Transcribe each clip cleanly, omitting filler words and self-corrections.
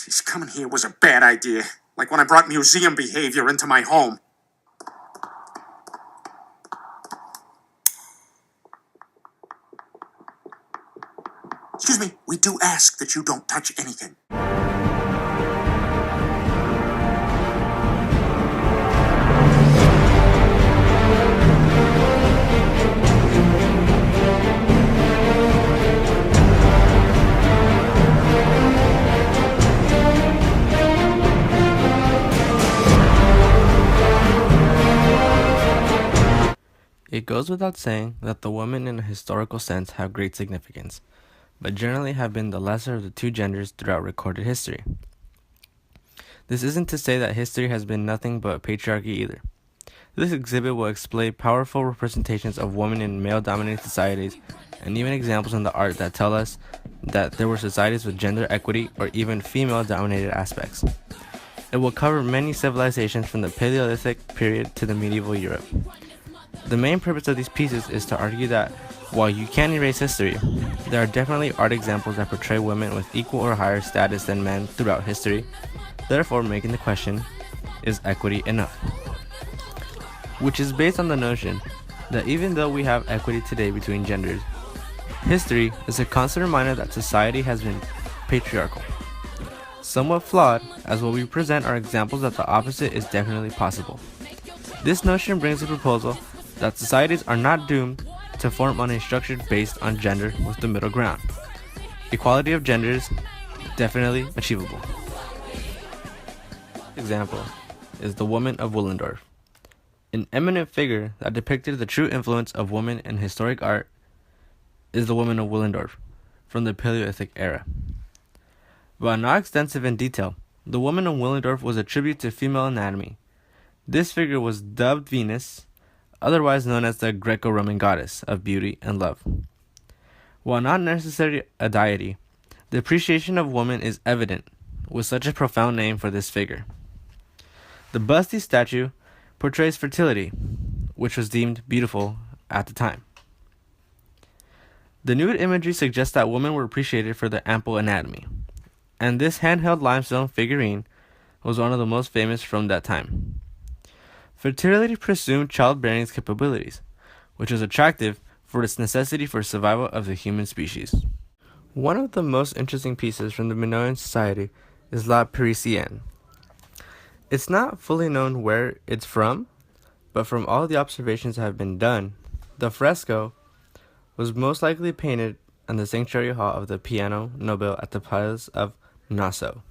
Geez, coming here was a bad idea. Like when I brought museum behavior into my home. Excuse me, we do ask that you don't touch anything. It goes without saying that the women in a historical sense have great significance, but generally have been the lesser of the two genders throughout recorded history. This isn't to say that history has been nothing but patriarchy either. This exhibit will display powerful representations of women in male-dominated societies, and even examples in the art that tell us that there were societies with gender equity or even female-dominated aspects. It will cover many civilizations from the Paleolithic period to the medieval Europe. The main purpose of these pieces is to argue that, while you can erase history, there are definitely art examples that portray women with equal or higher status than men throughout history, therefore making the question, is equity enough? Which is based on the notion that even though we have equity today between genders, history is a constant reminder that society has been patriarchal. Somewhat flawed, as what we present are examples that the opposite is definitely possible. This notion brings the proposal that societies are not doomed to form on a structure based on gender with the middle ground. Equality of genders, definitely achievable. Example is the Woman of Willendorf, an eminent figure that depicted the true influence of women in historic art is the Woman of Willendorf from the Paleolithic era. While not extensive in detail, the Woman of Willendorf was a tribute to female anatomy. This figure was dubbed Venus, otherwise known as the Greco-Roman goddess of beauty and love. While not necessarily a deity, the appreciation of woman is evident with such a profound name for this figure. The busty statue portrays fertility, which was deemed beautiful at the time. The nude imagery suggests that women were appreciated for their ample anatomy, and this handheld limestone figurine was one of the most famous from that time. Fertility presumed childbearing capabilities, which was attractive for its necessity for survival of the human species. One of the most interesting pieces from the Minoan society is La Parisienne. It's not fully known where it's from, but from all the observations that have been done, the fresco was most likely painted in the sanctuary hall of the Piano Nobile at the Palace of Nassau.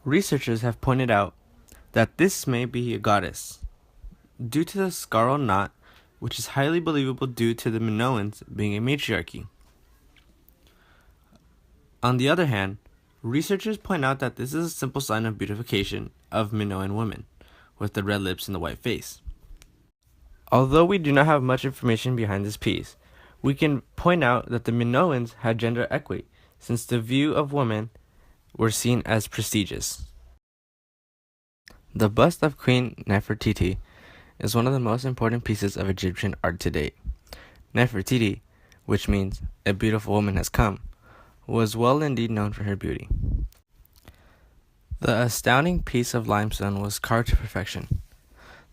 Researchers have pointed out that this may be a goddess, due to the scroll knot, which is highly believable due to the Minoans being a matriarchy. On the other hand, researchers point out that this is a simple sign of beautification of Minoan women, with the red lips and the white face. Although we do not have much information behind this piece, we can point out that the Minoans had gender equity, since the view of women were seen as prestigious. The bust of Queen Nefertiti is one of the most important pieces of Egyptian art to date. Nefertiti, which means a beautiful woman has come, was well indeed known for her beauty. The astounding piece of limestone was carved to perfection.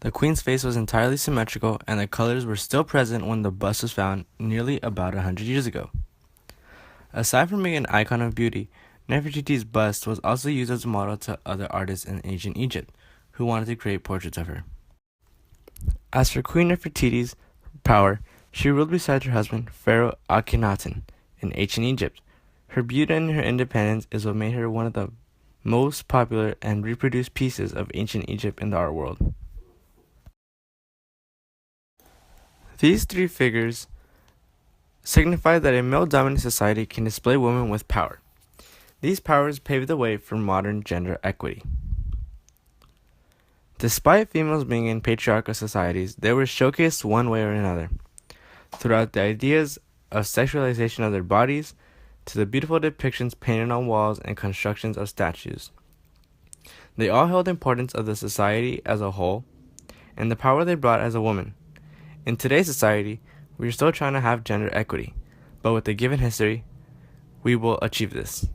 The queen's face was entirely symmetrical, and the colors were still present when the bust was found nearly about 100 years ago. Aside from being an icon of beauty, Nefertiti's bust was also used as a model to other artists in ancient Egypt who wanted to create portraits of her. As for Queen Nefertiti's power, she ruled beside her husband, Pharaoh Akhenaten, in ancient Egypt. Her beauty and her independence is what made her one of the most popular and reproduced pieces of ancient Egypt in the art world. These three figures signify that a male-dominant society can display women with power. These powers paved the way for modern gender equity. Despite females being in patriarchal societies, they were showcased one way or another, throughout the ideas of sexualization of their bodies to the beautiful depictions painted on walls and constructions of statues. They all held importance of the society as a whole and the power they brought as a woman. In today's society, we are still trying to have gender equity, but with a given history, we will achieve this.